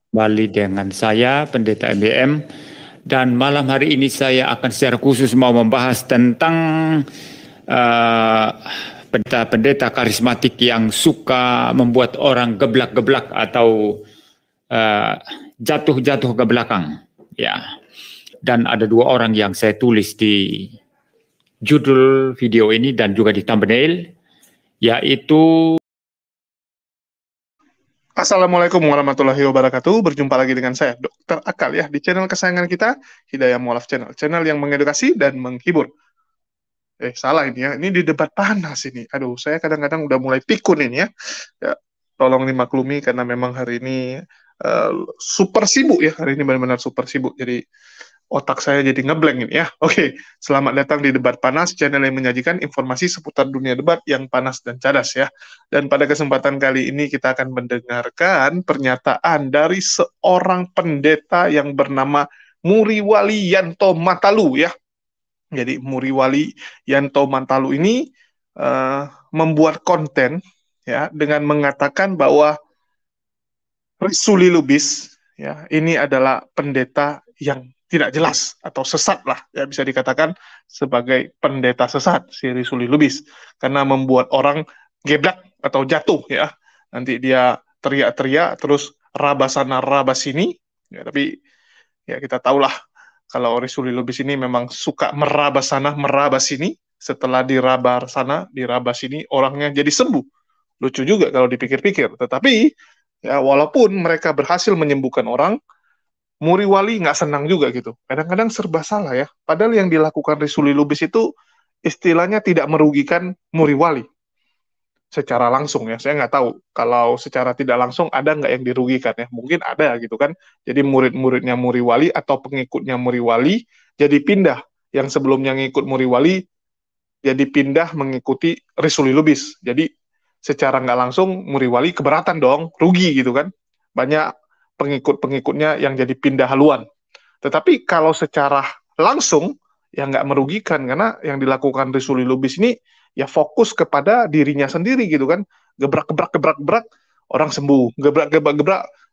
Kembali dengan saya, Pendeta MBM, dan malam hari ini saya akan secara khusus mau membahas tentang pendeta-pendeta karismatik yang suka membuat orang geblak-geblak atau jatuh-jatuh ke belakang. Ya, dan ada dua orang yang saya tulis di judul video ini dan juga di thumbnail, yaitu Assalamualaikum warahmatullahi wabarakatuh. Berjumpa lagi dengan saya, Dr. Akal ya, di channel kesayangan kita, Hidayah Mualaf Channel. Channel yang mengedukasi dan menghibur. Salah ini ya. Ini di debat panas ini. Aduh, saya kadang-kadang udah mulai pikun ini ya. Ya, tolong dimaklumi karena memang hari ini super sibuk ya. Hari ini benar-benar super sibuk. Jadi otak saya jadi ngeblank ini ya. Oke, selamat datang di Debat Panas, channel yang menyajikan informasi seputar dunia debat yang panas dan cadas ya. Dan pada kesempatan kali ini kita akan mendengarkan pernyataan dari seorang pendeta yang bernama Muriwali Yanto Matalu ya. Jadi Muriwali Yanto Matalu ini membuat konten ya dengan mengatakan bahwa Risuli Lubis ya ini adalah pendeta yang tidak jelas atau sesat lah ya, bisa dikatakan sebagai pendeta sesat si Risuli Lubis karena membuat orang geblak atau jatuh ya, nanti dia teriak-teriak terus raba sana raba sini ya, tapi ya kita tahulah kalau Risuli Lubis ini memang suka meraba sana meraba sini, setelah diraba sana diraba sini orangnya jadi sembuh. Lucu juga kalau dipikir-pikir, tetapi ya walaupun mereka berhasil menyembuhkan orang, Muriwali nggak senang juga gitu. Kadang-kadang serba salah ya. Padahal yang dilakukan Risuli Lubis itu istilahnya tidak merugikan Muriwali secara langsung ya. Saya nggak tahu kalau secara tidak langsung ada nggak yang dirugikan ya. Mungkin ada gitu kan. Jadi murid-muridnya Muriwali atau pengikutnya Muriwali jadi pindah. Yang sebelumnya ngikut Muriwali jadi pindah mengikuti Risuli Lubis. Jadi secara nggak langsung Muriwali keberatan dong, rugi gitu kan. Banyak pengikut-pengikutnya yang jadi pindah haluan. Tetapi kalau secara langsung ya nggak merugikan karena yang dilakukan Risuli Lubis ini ya fokus kepada dirinya sendiri gitu kan, gebrak orang sembuh, gebrak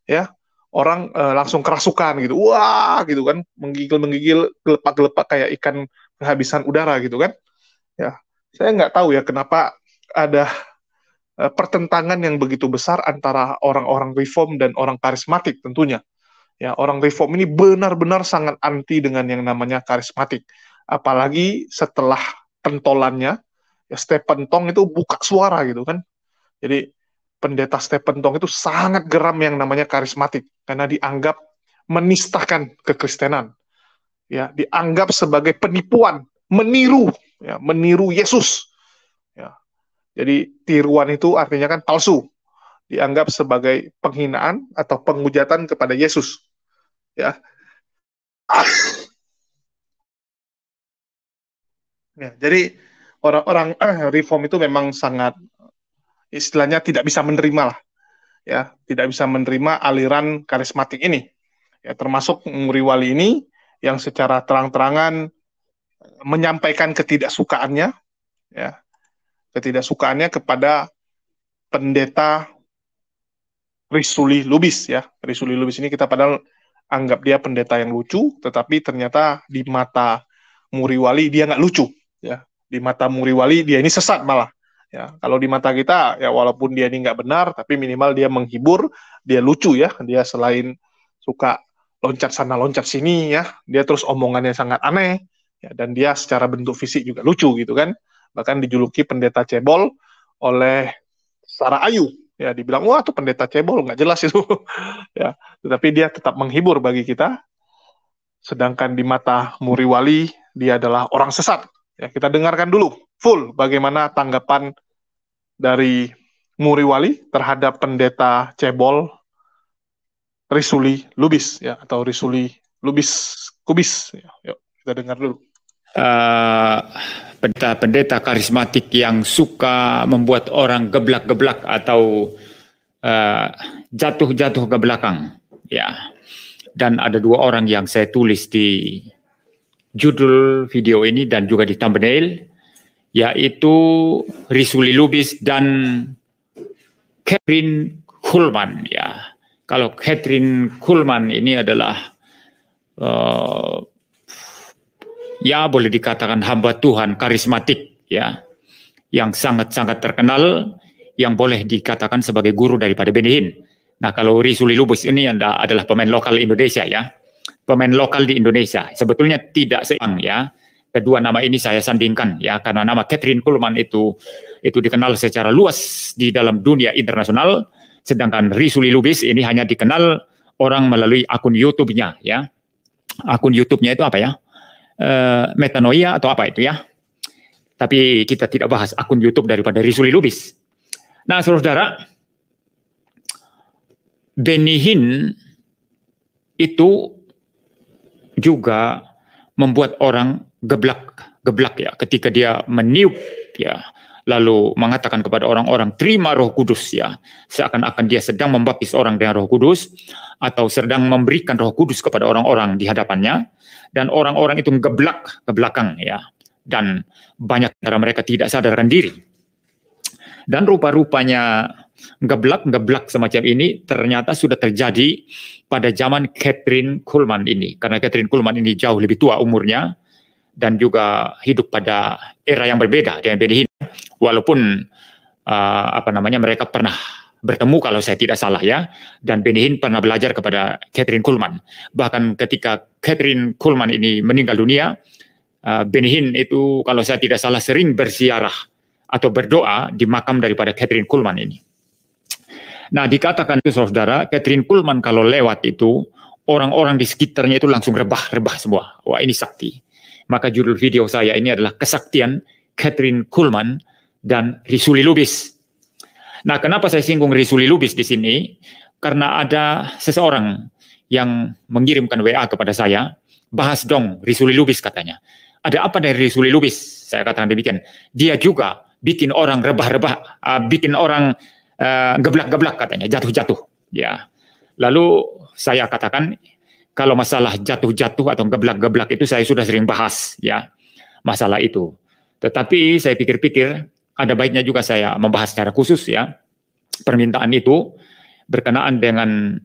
ya orang langsung kerasukan gitu, wah gitu kan, menggigil gelepak kayak ikan kehabisan udara gitu kan ya. Saya nggak tahu ya kenapa ada pertentangan yang begitu besar antara orang-orang reform dan orang karismatik tentunya. Ya, orang reform ini benar-benar sangat anti dengan yang namanya karismatik. Apalagi setelah pentolannya, ya Stephen Tong itu buka suara gitu kan. Jadi pendeta Stephen Tong itu sangat geram yang namanya karismatik karena dianggap menistakan kekristenan. Ya, dianggap sebagai penipuan, meniru, ya, meniru Yesus. Ya. Jadi tiruan itu artinya kan palsu, dianggap sebagai penghinaan atau penghujatan kepada Yesus. Ya, ya, jadi orang-orang reform itu memang sangat istilahnya tidak bisa menerima lah, ya, tidak bisa menerima aliran karismatik ini, ya, termasuk Muriwali ini yang secara terang-terangan menyampaikan ketidaksukaannya, ya, ketidaksukaannya kepada pendeta Risuli Lubis, ya. Risuli Lubis ini kita padahal anggap dia pendeta yang lucu, tetapi ternyata di mata Muriwali dia nggak lucu, ya. Di mata Muriwali dia ini sesat malah. Ya, kalau di mata kita ya walaupun dia ini nggak benar, tapi minimal dia menghibur, dia lucu ya. Dia selain suka loncat sana loncat sini ya, dia terus omongannya sangat aneh, ya, dan dia secara bentuk fisik juga lucu gitu kan. Bahkan dijuluki pendeta cebol oleh Sarah Ayu. Ya, dibilang wah tuh pendeta cebol nggak jelas itu. Ya, tetapi dia tetap menghibur bagi kita. Sedangkan di mata Muriwali dia adalah orang sesat. Ya, kita dengarkan dulu full bagaimana tanggapan dari Muriwali terhadap pendeta cebol Risuli Lubis ya, atau Risuli Lubis Kubis. Ya, yuk kita dengar dulu. Pendeta-pendeta karismatik yang suka membuat orang geblak-geblak atau jatuh-jatuh ke belakang, ya. Dan ada dua orang yang saya tulis di judul video ini dan juga di thumbnail, yaitu Risuli Lubis dan Kevin Kuhlman, ya. Kalau Kathryn Kuhlman ini adalah ya boleh dikatakan hamba Tuhan karismatik ya, yang sangat-sangat terkenal, yang boleh dikatakan sebagai guru daripada Benny Hinn. Nah, kalau Risuli Lubis ini adalah pemain lokal Indonesia ya, pemain lokal di Indonesia. Sebetulnya tidak seimbang ya. Kedua nama ini saya sandingkan ya, karena nama Kathryn Kuhlman itu dikenal secara luas di dalam dunia internasional, sedangkan Risuli Lubis ini hanya dikenal orang melalui akun YouTube-nya ya. Akun YouTube-nya itu apa ya? Metanoia atau apa itu ya? Tapi kita tidak bahas akun YouTube daripada Risuli Lubis. Nah, saudara, Benny Hinn itu juga membuat orang geblak ya ketika dia meniup ya, lalu mengatakan kepada orang-orang terima Roh Kudus ya, seakan-akan dia sedang membaptis orang dengan Roh Kudus atau sedang memberikan Roh Kudus kepada orang-orang di hadapannya, dan orang-orang itu geblak ke belakang ya, dan banyak dari mereka tidak sadarkan diri. Dan rupa-rupanya geblak semacam ini ternyata sudah terjadi pada zaman Kathryn Kuhlman ini, karena Kathryn Kuhlman ini jauh lebih tua umurnya dan juga hidup pada era yang berbeda dengan Benny Hinn. Walaupun mereka pernah bertemu kalau saya tidak salah ya, dan Benny Hinn pernah belajar kepada Kathryn Kuhlman. Bahkan ketika Kathryn Kuhlman ini meninggal dunia, Benny Hinn itu kalau saya tidak salah sering berziarah atau berdoa di makam daripada Kathryn Kuhlman ini. Nah, dikatakan itu saudara, Kathryn Kuhlman kalau lewat itu orang-orang di sekitarnya itu langsung rebah semua. Wah, ini sakti. Maka judul video saya ini adalah Kesaktian Kathryn Kuhlman dan Risuli Lubis. Nah, kenapa saya singgung Risuli Lubis di sini? Karena ada seseorang yang mengirimkan WA kepada saya, bahas dong Risuli Lubis katanya. Ada apa dari Risuli Lubis? Saya katakan demikian. Dia juga bikin orang rebah-rebah, bikin orang geblak-geblak katanya, jatuh-jatuh. Ya. Lalu saya katakan, kalau masalah jatuh-jatuh atau geblak-geblak itu saya sudah sering bahas ya, masalah itu. Tetapi saya pikir-pikir ada baiknya juga saya membahas secara khusus ya, permintaan itu berkenaan dengan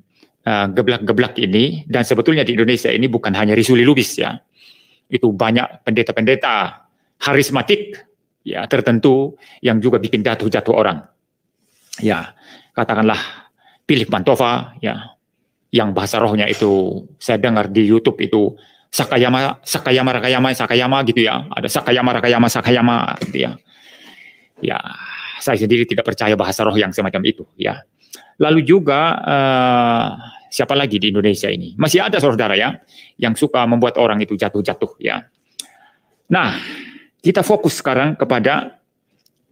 geblak-geblak ini. Dan sebetulnya di Indonesia ini bukan hanya Risuli Lubis ya, itu banyak pendeta-pendeta karismatik ya tertentu yang juga bikin jatuh-jatuh orang. Ya, katakanlah Philip Mantova ya, yang bahasa rohnya itu saya dengar di YouTube itu Sakayama gitu ya. Ada Sakayama gitu ya. Ya, saya sendiri tidak percaya bahasa roh yang semacam itu ya. Lalu juga siapa lagi di Indonesia ini? Masih ada saudara ya yang suka membuat orang itu jatuh-jatuh ya. Nah, kita fokus sekarang kepada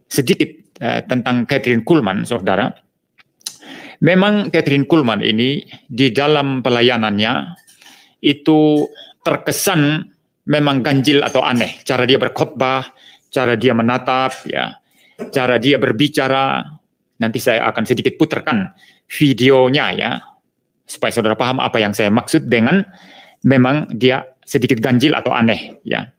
sedikit tentang Kathryn Kuhlman, saudara. Memang Kathryn Kuhlman ini di dalam pelayanannya itu terkesan memang ganjil atau aneh. Cara dia berkhotbah, cara dia menatap, ya, cara dia berbicara. Nanti saya akan sedikit putarkan videonya ya, supaya saudara paham apa yang saya maksud dengan memang dia sedikit ganjil atau aneh. Ya.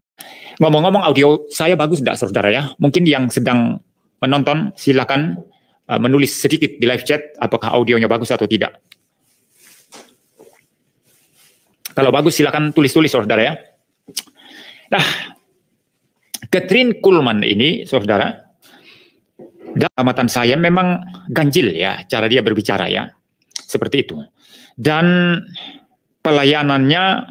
Ngomong-ngomong, audio saya bagus tidak saudara ya? Mungkin yang sedang menonton silakan menulis sedikit di live chat apakah audionya bagus atau tidak. Kalau bagus silakan tulis-tulis saudara ya. Nah, Kathryn Kuhlman ini saudara, dalam amatan saya memang ganjil ya cara dia berbicara ya, seperti itu. Dan pelayanannya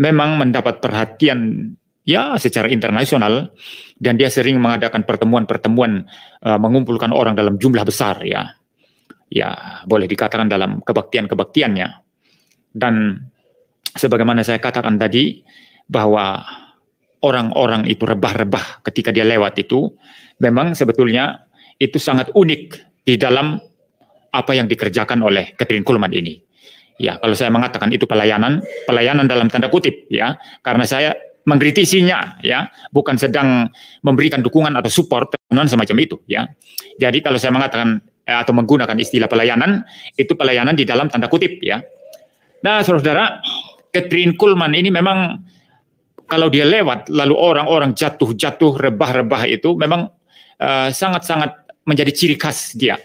memang mendapat perhatian ya secara internasional, dan dia sering mengadakan pertemuan-pertemuan mengumpulkan orang dalam jumlah besar ya. Ya, boleh dikatakan dalam kebaktian-kebaktiannya. Dan sebagaimana saya katakan tadi bahwa orang-orang itu rebah-rebah ketika dia lewat itu memang sebetulnya itu sangat unik di dalam apa yang dikerjakan oleh Kathryn Kuhlman ini. Ya, kalau saya mengatakan itu pelayanan dalam tanda kutip ya, karena saya mengkritisinya ya, bukan sedang memberikan dukungan atau support semacam itu ya. Jadi kalau saya mengatakan atau menggunakan istilah pelayanan, itu pelayanan di dalam tanda kutip ya. Nah, saudara, Kathryn Kuhlman ini memang kalau dia lewat lalu orang-orang jatuh-jatuh, rebah-rebah itu memang sangat-sangat menjadi ciri khas dia,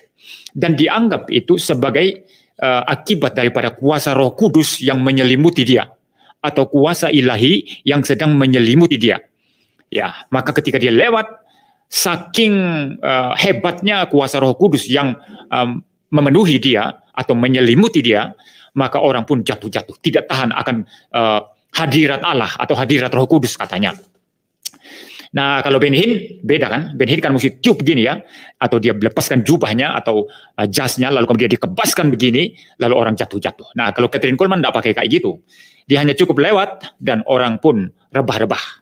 dan dianggap itu sebagai akibat daripada kuasa Roh Kudus yang menyelimuti dia, atau kuasa ilahi yang sedang menyelimuti dia. Ya, maka ketika dia lewat, saking hebatnya kuasa Roh Kudus yang memenuhi dia atau menyelimuti dia, maka orang pun jatuh-jatuh, tidak tahan akan hadirat Allah atau hadirat Roh Kudus katanya. Nah, kalau Ben Hinn beda kan? Ben Hinn kan mesti tiup begini ya, atau dia lepaskan jubahnya atau jasnya, lalu kemudian dikebaskan begini, lalu orang jatuh-jatuh. Nah, kalau Kathryn Kuhlman tidak pakai kayak gitu. Dia hanya cukup lewat dan orang pun rebah-rebah.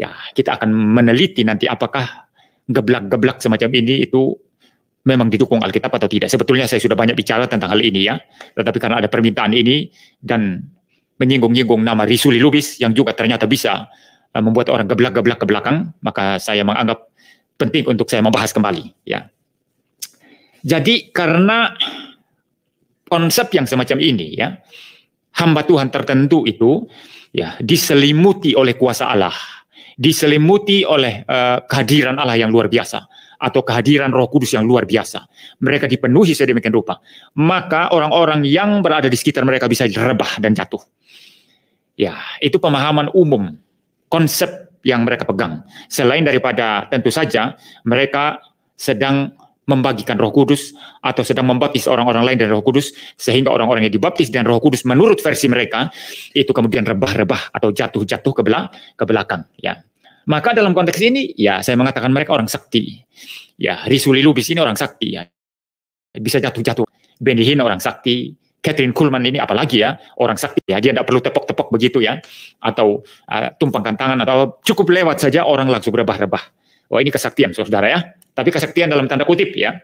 Ya, kita akan meneliti nanti apakah geblak-geblak semacam ini itu memang didukung Alkitab atau tidak. Sebetulnya saya sudah banyak bicara tentang hal ini ya, tetapi karena ada permintaan ini dan menyinggung-nyinggung nama Risuli Lubis yang juga ternyata bisa membuat orang geblak-geblak ke belakang, maka saya menganggap penting untuk saya membahas kembali. Ya. Jadi karena konsep yang semacam ini, ya, hamba Tuhan tertentu itu ya diselimuti oleh kuasa Allah, diselimuti oleh kehadiran Allah yang luar biasa, atau kehadiran Roh Kudus yang luar biasa. Mereka dipenuhi sedemikian rupa, maka orang-orang yang berada di sekitar mereka bisa rebah dan jatuh. Ya, itu pemahaman umum, konsep yang mereka pegang. Selain daripada tentu saja mereka sedang membagikan Roh Kudus atau sedang membaptis orang-orang lain dari Roh Kudus, sehingga orang-orang yang dibaptis dengan Roh Kudus menurut versi mereka itu kemudian rebah-rebah atau jatuh-jatuh ke belakang. Ya, maka dalam konteks ini ya saya mengatakan mereka orang sakti. Ya, Risuli Lubis ini orang sakti ya, bisa jatuh-jatuh. Ben Hinn orang sakti. Kathryn Kuhlman ini apalagi ya, orang sakti ya, dia tidak perlu tepok-tepok begitu ya, atau tumpangkan tangan, atau cukup lewat saja orang langsung rebah-rebah. Oh, ini kesaktian saudara ya, tapi kesaktian dalam tanda kutip ya.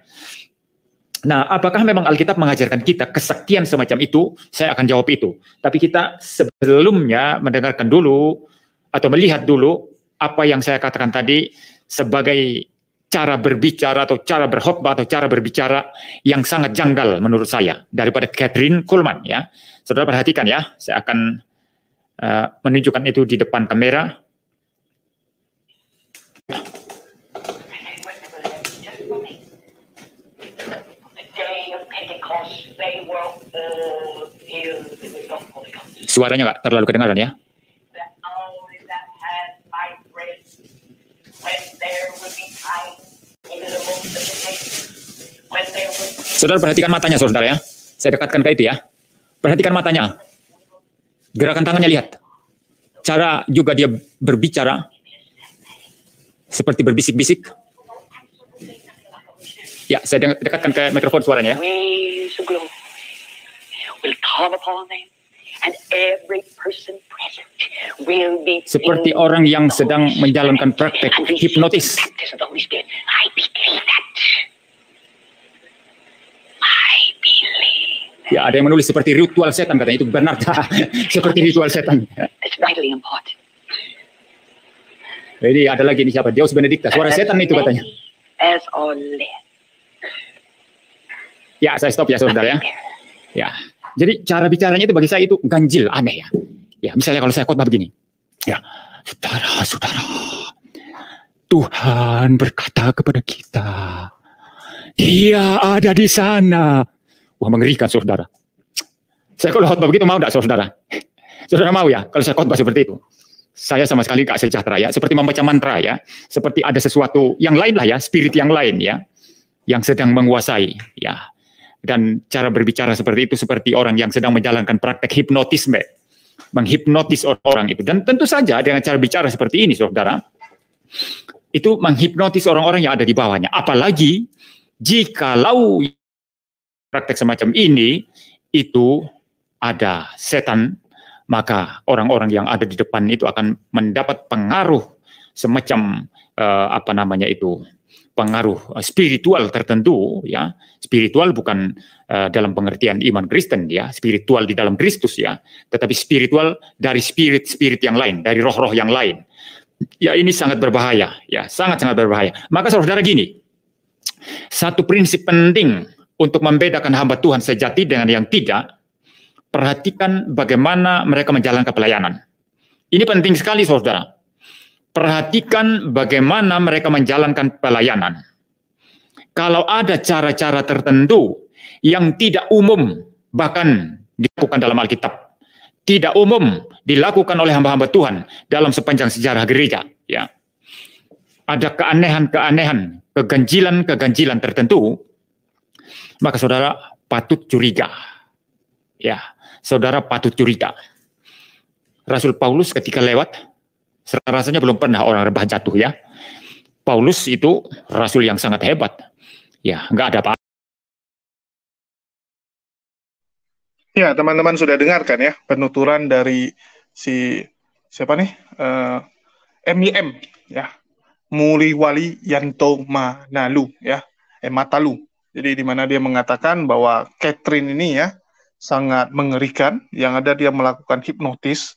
Nah, apakah memang Alkitab mengajarkan kita kesaktian semacam itu? Saya akan jawab itu. Tapi kita sebelumnya mendengarkan dulu atau melihat dulu apa yang saya katakan tadi sebagai cara berbicara atau cara berkhotbah atau cara berbicara yang sangat janggal menurut saya daripada Kathryn Kuhlman ya. Saudara perhatikan ya, saya akan menunjukkan itu di depan kamera. Suaranya nggak terlalu kedengaran ya. Saudara perhatikan matanya saudara ya. Saya dekatkan ke itu ya. Perhatikan matanya. Gerakan tangannya lihat. Cara juga dia berbicara seperti berbisik-bisik. Ya, saya dekatkan ke mikrofon suaranya ya. Seperti orang yang sedang menjalankan praktek hipnotis. Ya, ada yang menulis seperti ritual setan katanya, itu benar. Seperti ritual setan. Jadi ada lagi ini siapa? Deus Benedicta, suara setan itu katanya. Ya, saya stop ya saudara ya. Ya, jadi cara bicaranya itu bagi saya itu ganjil, aneh ya. Ya, misalnya kalau saya khotbah begini. Ya, saudara-saudara, Tuhan berkata kepada kita, Dia ada di sana. Wah, mengerikan saudara. Saya kalau khotbah begitu mau enggak saudara? Saudara mau ya kalau saya khotbah seperti itu? Saya sama sekali enggak sejahtera ya, seperti membaca mantra ya, seperti ada sesuatu yang lain lah ya, spirit yang lain ya, yang sedang menguasai ya. Dan cara berbicara seperti itu seperti orang yang sedang menjalankan praktek hipnotisme, menghipnotis orang itu. Dan tentu saja dengan cara bicara seperti ini saudara, itu menghipnotis orang-orang yang ada di bawahnya. Apalagi jikalau praktek semacam ini itu ada setan, maka orang-orang yang ada di depan itu akan mendapat pengaruh semacam pengaruh spiritual tertentu ya. Spiritual bukan dalam pengertian iman Kristen ya, spiritual di dalam Kristus ya, tetapi spiritual dari spirit yang lain, dari roh-roh yang lain. Ya, ini sangat berbahaya ya, sangat-sangat berbahaya. Maka saudara gini, satu prinsip penting untuk membedakan hamba Tuhan sejati dengan yang tidak, perhatikan bagaimana mereka menjalankan pelayanan. Ini penting sekali saudara. Perhatikan bagaimana mereka menjalankan pelayanan. Kalau ada cara-cara tertentu yang tidak umum bahkan dilakukan dalam Alkitab. Tidak umum dilakukan oleh hamba-hamba Tuhan dalam sepanjang sejarah gereja. Ya. Ada keanehan-keanehan, keganjilan-keganjilan tertentu, maka saudara patut curiga. Ya, saudara patut curiga. Rasul Paulus ketika lewat, rasanya belum pernah orang rebah jatuh ya. Paulus itu rasul yang sangat hebat. Ya, nggak ada apa-apa. Ya, teman-teman sudah dengarkan ya penuturan dari siapa nih? MYM ya. Muliwali Yanto Manalu ya. Matalu. Jadi di mana dia mengatakan bahwa Catherine ini ya sangat mengerikan, yang ada dia melakukan hipnotis.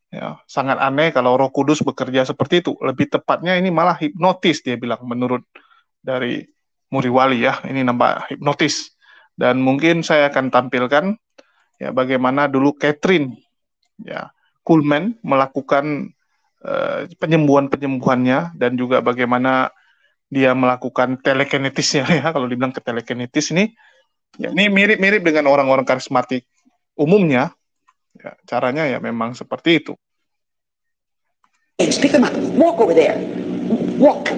Ya, sangat aneh kalau Roh Kudus bekerja seperti itu. Lebih tepatnya ini malah hipnotis dia bilang menurut dari Muriwali ya. Ini nambah hipnotis. Dan mungkin saya akan tampilkan ya bagaimana dulu Catherine ya Kuhlman melakukan penyembuhannya dan juga bagaimana dia melakukan telekinetisnya ya. Kalau dibilang ke telekinetis ini ya, ini mirip-mirip dengan orang-orang karismatik umumnya. Ya, caranya ya memang seperti itu. Pick them up. Walk over there. Walk.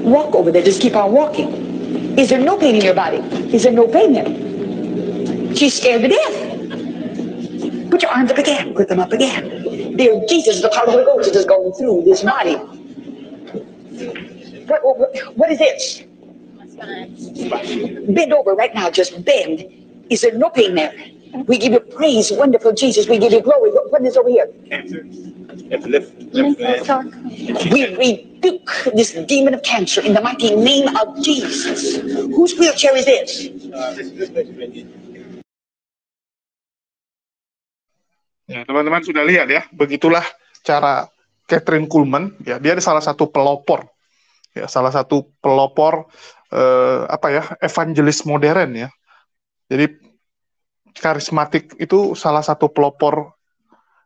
Walk over there. Just keep on walking. Is there no pain in your body? Is there no pain there? She's scared to death. Put your arms up again. Put them up again. Dear Jesus, the power of the Holy Ghost is going through this body. What is this? Bend over right now. Just bend. Is there no pain there? We give you praise, wonderful Jesus. We give you glory. What is over here? Cancer. Left We rebuke this demon of cancer in the mighty name of Jesus. Whose wheelchair is this? Ya, teman-teman sudah lihat ya, begitulah cara Catherine Kuhlman. Ya, dia salah satu pelopor, ya, salah satu pelopor evangelis modern ya. Jadi karismatik itu salah satu pelopor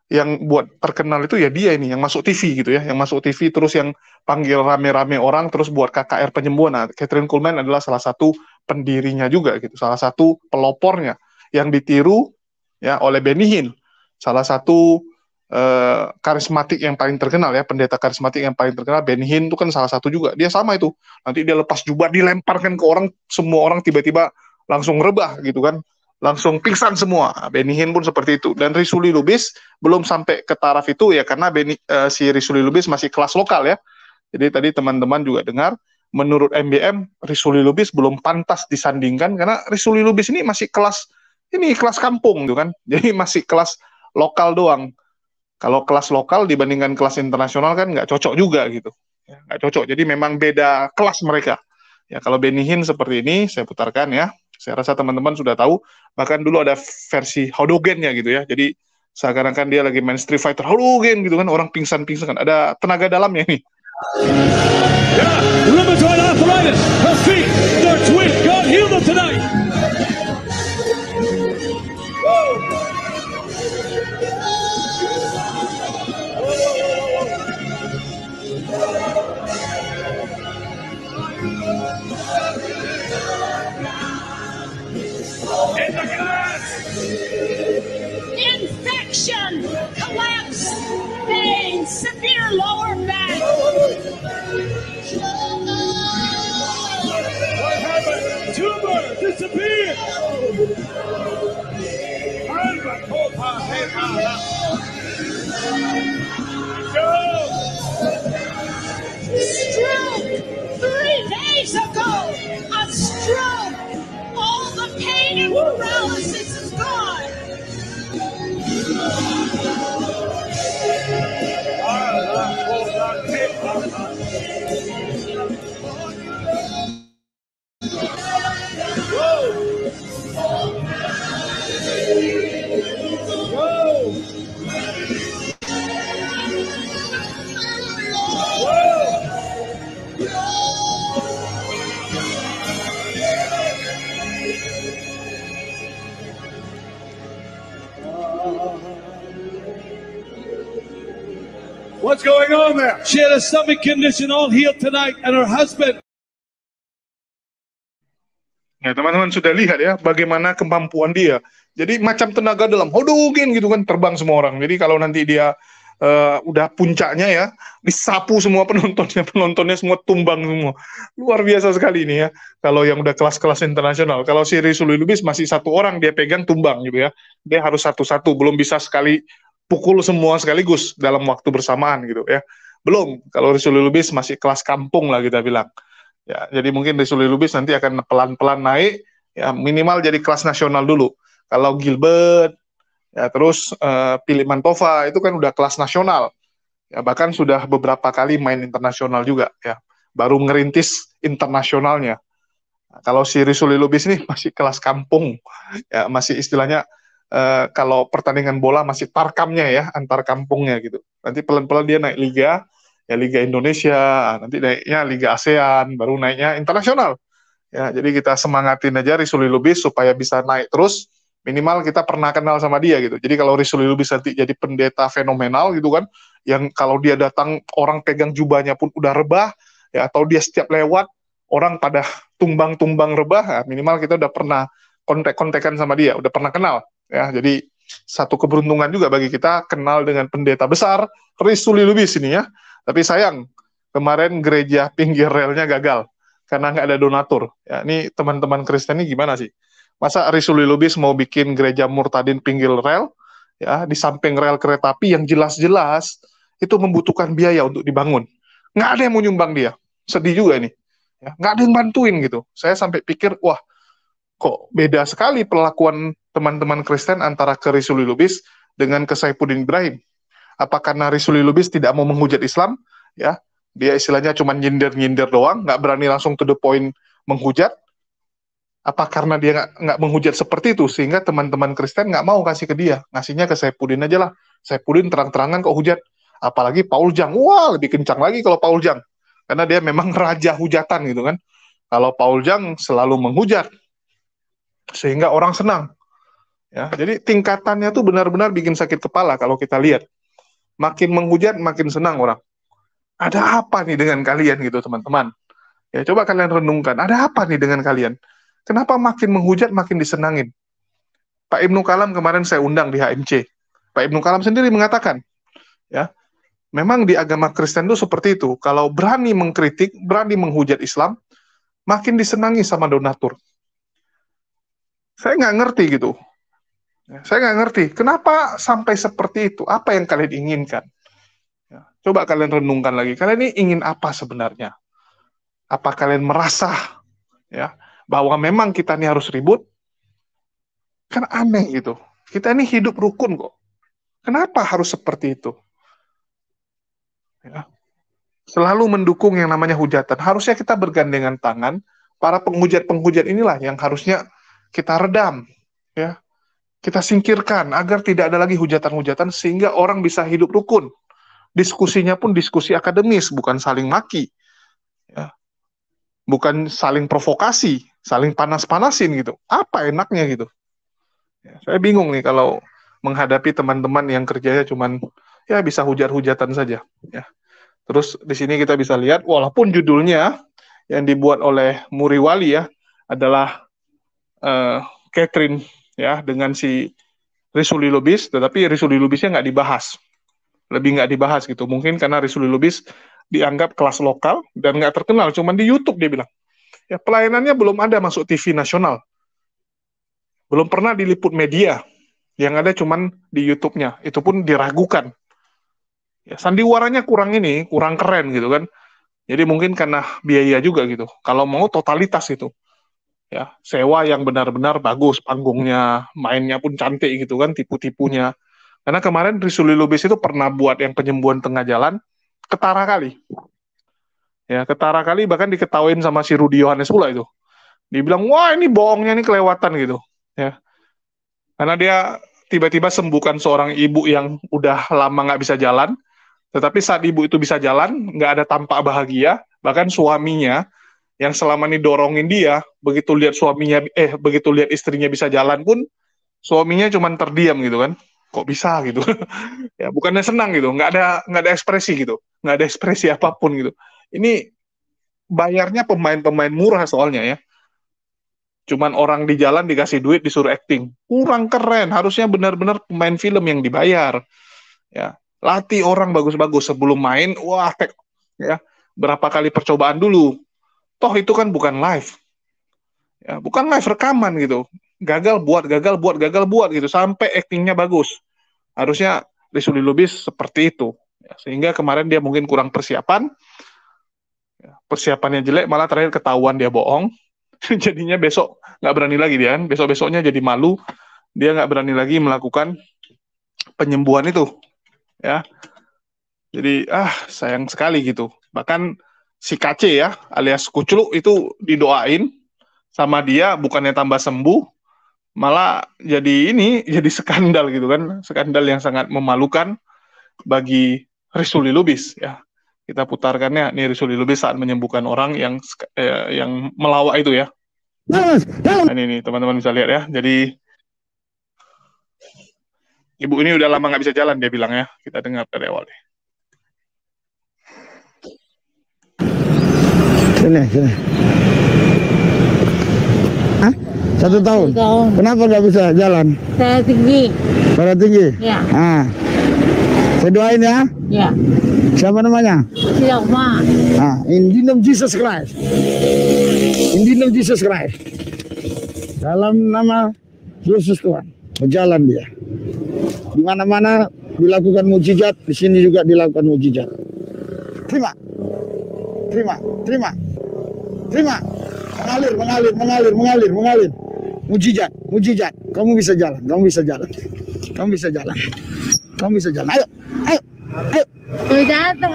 yang buat terkenal itu ya dia ini yang masuk TV gitu ya, yang masuk TV terus yang panggil rame-rame orang terus buat KKR penyembuhan. Nah, Catherine Kuhlman adalah salah satu pendirinya juga gitu, salah satu pelopornya yang ditiru ya oleh Benny Hinn, salah satu karismatik yang paling terkenal ya, pendeta karismatik yang paling terkenal. Benny Hinn itu kan salah satu juga, dia sama itu, nanti dia lepas jubah dilemparkan ke orang, semua orang tiba-tiba langsung rebah gitu kan, langsung pingsan semua. Benny Hinn pun seperti itu. Dan Risuli Lubis belum sampai ke taraf itu ya, karena si Risuli Lubis masih kelas lokal ya. Jadi tadi teman-teman juga dengar, menurut MBM Risuli Lubis belum pantas disandingkan, karena Risuli Lubis ini masih kelas kampung gitu kan. Jadi masih kelas lokal doang. Kalau kelas lokal dibandingkan kelas internasional kan nggak cocok juga gitu. Ya, nggak cocok. Jadi memang beda kelas mereka. Ya, kalau Benny Hinn seperti ini saya putarkan ya. Saya rasa teman-teman sudah tahu, bahkan dulu ada versi Hadouken-nya gitu ya. Jadi seakan-akan dia lagi main Street Fighter Hadouken gitu kan, orang pingsan-pingsan kan. Ada tenaga dalamnya nih. Rheumatoid arthritis, her feet, they're twin. God heal them tonight. Infection, collapse, pain, severe lower back. What happened? Tumor disappeared. Stroke, 3 days ago, a stroke. All the pain and paralysis is gone. What's going on there? She had a stomach condition, all healed tonight, and her husband. Ya, teman-teman sudah lihat ya bagaimana kemampuan dia. Jadi macam tenaga dalam Hadouken gitu kan, terbang semua orang. Jadi kalau nanti dia udah puncaknya ya, disapu semua penontonnya semua tumbang semua. Luar biasa sekali ini ya. Kalau yang udah kelas-kelas internasional. Kalau si Rizul Lubis masih satu orang dia pegang tumbang gitu ya. Dia harus satu-satu, belum bisa sekali pukul semua sekaligus dalam waktu bersamaan gitu ya. Belum. Kalau Rizul Lubis masih kelas kampung lah kita bilang. Ya, jadi mungkin Rizul Lubis nanti akan pelan-pelan naik, ya minimal jadi kelas nasional dulu. Kalau Gilbert, ya terus Philip Mantova itu kan udah kelas nasional, ya bahkan sudah beberapa kali main internasional juga, ya baru ngerintis internasionalnya. Nah, kalau si Rizul Lubis ini masih kelas kampung, ya masih istilahnya kalau pertandingan bola masih tarkamnya ya, antar kampungnya gitu. Nanti pelan-pelan dia naik liga. Ya Liga Indonesia, nanti naiknya Liga ASEAN, baru naiknya internasional. Ya, jadi kita semangatin aja Rizul Lubis supaya bisa naik terus. Minimal kita pernah kenal sama dia gitu. Jadi kalau Rizul Lubis nanti jadi pendeta fenomenal gitu kan, yang kalau dia datang orang pegang jubahnya pun udah rebah, ya atau dia setiap lewat orang pada tumbang-tumbang rebah, ya, minimal kita udah pernah kontek-kontekan sama dia, udah pernah kenal. Ya, jadi satu keberuntungan juga bagi kita kenal dengan pendeta besar Rizul Lubis ini ya. Tapi sayang, kemarin gereja pinggir relnya gagal karena nggak ada donatur. Ya, ini teman-teman Kristen ini gimana sih? Masa Rizul Lubis mau bikin gereja murtadin pinggir rel, ya di samping rel kereta api yang jelas-jelas itu membutuhkan biaya untuk dibangun. Nggak ada yang mau nyumbang dia. Sedih juga nih. Ya, nggak ada yang bantuin gitu. Saya sampai pikir, wah, kok beda sekali perlakuan teman-teman Kristen antara ke Rizul Lubis dengan ke Saifuddin Ibrahim. Apa karena Rizul Lubis tidak mau menghujat Islam, ya dia istilahnya cuma nyindir-nyindir doang, nggak berani langsung to the point menghujat? Apa karena dia nggak menghujat seperti itu sehingga teman-teman Kristen nggak mau kasih ke dia, ngasihnya ke Saifuddin aja lah. Saifuddin terang-terangan kok hujat, apalagi Paul Jang, wah lebih kencang lagi kalau Paul Jang, karena dia memang raja hujatan gitu kan. Kalau Paul Jang selalu menghujat, sehingga orang senang. Ya, jadi tingkatannya tuh benar-benar bikin sakit kepala kalau kita lihat. Makin menghujat, makin senang orang. Ada apa nih dengan kalian gitu teman-teman? Ya coba kalian renungkan, ada apa nih dengan kalian? Kenapa makin menghujat, makin disenangin? Pak Ibnu Kalam kemarin saya undang di HMC. Pak Ibnu Kalam sendiri mengatakan, ya memang di agama Kristen itu seperti itu. Kalau berani mengkritik, berani menghujat Islam, makin disenangi sama donatur. Saya nggak ngerti gitu. Saya nggak ngerti, kenapa sampai seperti itu? Apa yang kalian inginkan? Ya, coba kalian renungkan lagi. Kalian ini ingin apa sebenarnya? Apa kalian merasa ya bahwa memang kita ini harus ribut? Kan aneh gitu. Kita ini hidup rukun kok. Kenapa harus seperti itu? Ya. Selalu mendukung yang namanya hujatan. Harusnya kita bergandengan tangan. Para penghujat-penghujat inilah yang harusnya kita redam. Ya. Kita singkirkan agar tidak ada lagi hujatan-hujatan sehingga orang bisa hidup rukun. Diskusinya pun diskusi akademis, bukan saling maki. Ya. Bukan saling provokasi, saling panas-panasin gitu. Apa enaknya gitu? Ya, saya bingung nih kalau menghadapi teman-teman yang kerjanya cuman ya bisa hujat-hujatan saja. Ya. Terus di sini kita bisa lihat, walaupun judulnya yang dibuat oleh Muri Wali ya adalah Catherine ya dengan si Rizul Lubis, tetapi Rizul Lubisnya nggak dibahas, lebih nggak dibahas gitu. Mungkin karena Rizul Lubis dianggap kelas lokal dan nggak terkenal, cuman di YouTube dia bilang. Ya pelayanannya belum ada masuk TV nasional, belum pernah diliput media, yang ada cuman di YouTube-nya, itu pun diragukan. Ya, sandiwaranya kurang keren gitu kan. Jadi mungkin karena biaya juga gitu. Kalau mau totalitas gitu. Ya, sewa yang benar-benar bagus panggungnya, mainnya pun cantik gitu kan, tipu-tipunya. Karena kemarin Rizul Lubis itu pernah buat yang penyembuhan tengah jalan, ketara kali. Ya, ketara kali bahkan diketawain sama si Rudi Yohanes pula itu. Dibilang, wah ini bohongnya ini kelewatan gitu. Ya. Karena dia tiba-tiba sembuhkan seorang ibu yang udah lama nggak bisa jalan, tetapi saat ibu itu bisa jalan, nggak ada tampak bahagia, bahkan suaminya yang selama ini dorongin dia, begitu lihat istrinya bisa jalan pun, suaminya cuma terdiam gitu kan, kok bisa gitu, ya bukannya senang gitu, nggak ada ekspresi gitu, nggak ada ekspresi apapun gitu. Ini bayarnya pemain-pemain murah soalnya ya, cuman orang di jalan dikasih duit disuruh acting. Kurang keren, harusnya benar-benar pemain film yang dibayar. Ya, latih orang bagus-bagus sebelum main, wah ya, berapa kali percobaan dulu. Toh itu kan bukan live. Ya, bukan live rekaman gitu. Gagal buat gitu sampai actingnya bagus. Harusnya Rizuli Lubis seperti itu. Ya, sehingga kemarin dia mungkin kurang persiapan. Ya, persiapannya jelek, malah terakhir ketahuan dia bohong. Jadinya besok nggak berani lagi dia kan. Besok-besoknya jadi malu. Dia nggak berani lagi melakukan penyembuhan itu. Ya. Jadi sayang sekali gitu. Bahkan si KC ya alias Kucluk itu didoain sama dia, bukannya tambah sembuh, malah jadi skandal gitu kan, skandal yang sangat memalukan bagi Rizuli Lubis ya. Kita putarkannya nih, Rizuli Lubis saat menyembuhkan orang yang melawak itu ya. Nah, ini teman-teman bisa lihat ya. Jadi ibu ini udah lama nggak bisa jalan, dia bilang ya. Kita dengar dari awal deh. Sini. Hah? 1 tahun? 1 tahun. Kenapa nggak bisa jalan? Saya tinggi. Darah tinggi? Ya. Saya doain ya. Ya. Siapa namanya? Tidak mah. In the name of Jesus Christ. In the name of Jesus Christ. Dalam nama Yesus Tuhan, berjalan dia. Di mana-mana dilakukan mujizat, di sini juga dilakukan mujizat. Terima. Mengalir. Mujizat. Kamu bisa jalan. Ayo.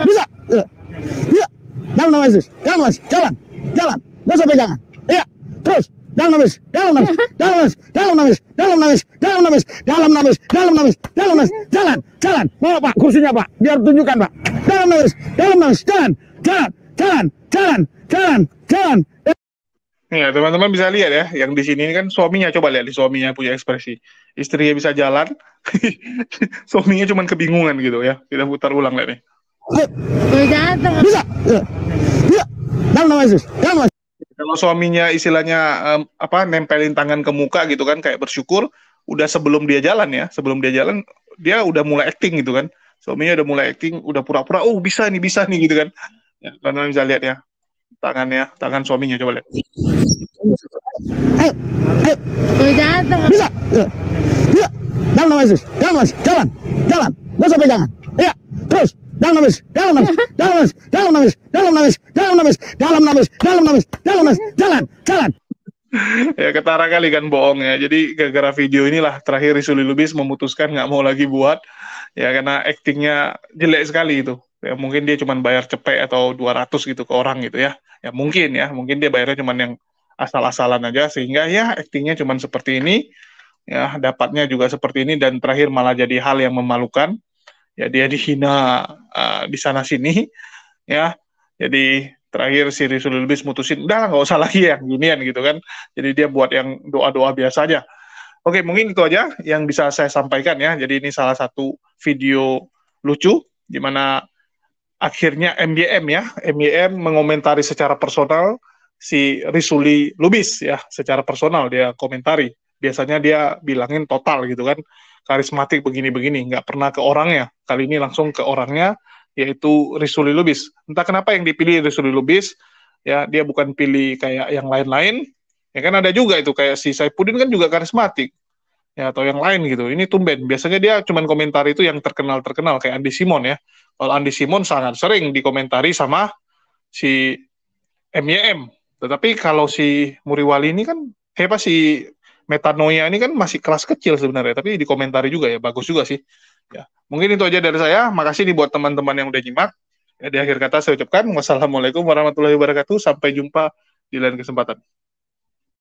Bisa. Iya. Dalam nama Yesus. Jalan. Nggak usah pegangan. Iya. Terus. Dalam nama Yesus. Jalan. Bawa Pak, kursinya Pak. Biar tunjukkan Pak. Dalam nama Yesus. Jalan. Ya, teman-teman bisa lihat ya, yang di sini kan suaminya, coba lihat di suaminya punya ekspresi. Istrinya bisa jalan, suaminya cuma kebingungan gitu ya. Kita putar ulang lihat nih. Bisa. Iya. Dalam nama Yesus. Kalau suaminya istilahnya nempelin tangan ke muka gitu kan, kayak bersyukur, udah sebelum dia jalan dia udah mulai acting gitu kan. Suaminya udah mulai acting, udah pura-pura, bisa nih gitu kan. Ya, teman-teman bisa lihat ya, tangan suaminya, coba lihat. Ayo. Bisa. Iya. Dalam nama Yesus. Jalan. Nggak usah pegangan. Iya. Terus. Dalam nama Yesus. Jalan. Ya, ketara kali kan bohong ya. Jadi gara-gara video inilah terakhir Rizuli Lubis memutuskan nggak mau lagi buat ya, karena aktingnya jelek sekali itu. Ya, mungkin dia cuma bayar cepet atau 200 gitu ke orang gitu ya. Ya mungkin dia bayarnya cuma yang asal-asalan aja, sehingga ya aktingnya cuma seperti ini. Ya, dapatnya juga seperti ini, dan terakhir malah jadi hal yang memalukan. Ya, dia dihina di sana sini ya. Jadi terakhir si Rizuli Lubis mutusin udah nggak usah lagi yang ginian gitu kan. Jadi dia buat yang doa-doa biasa aja. Oke, mungkin itu aja yang bisa saya sampaikan ya. Jadi ini salah satu video lucu di mana akhirnya MYM mengomentari secara personal si Rizuli Lubis ya, secara personal dia komentari. Biasanya dia bilangin total gitu kan, karismatik begini-begini, nggak pernah ke orangnya. Kali ini langsung ke orangnya, yaitu Rizuli Lubis. Entah kenapa yang dipilih Rizuli Lubis, ya dia bukan pilih kayak yang lain-lain. Ya kan ada juga itu kayak si Saipudin kan juga karismatik, ya, atau yang lain gitu. Ini tumben. Biasanya dia cuman komentar itu yang terkenal kayak Andi Simon ya. Kalau Andi Simon sangat sering dikomentari sama si MYM. Tetapi kalau si Muriwali ini kan si Metanoia ini kan masih kelas kecil sebenarnya, tapi dikomentari juga ya, bagus juga sih. Ya, mungkin itu aja dari saya. Makasih nih buat teman-teman yang udah nyimak. Ya, di akhir kata saya ucapkan wassalamualaikum warahmatullahi wabarakatuh. Sampai jumpa di lain kesempatan.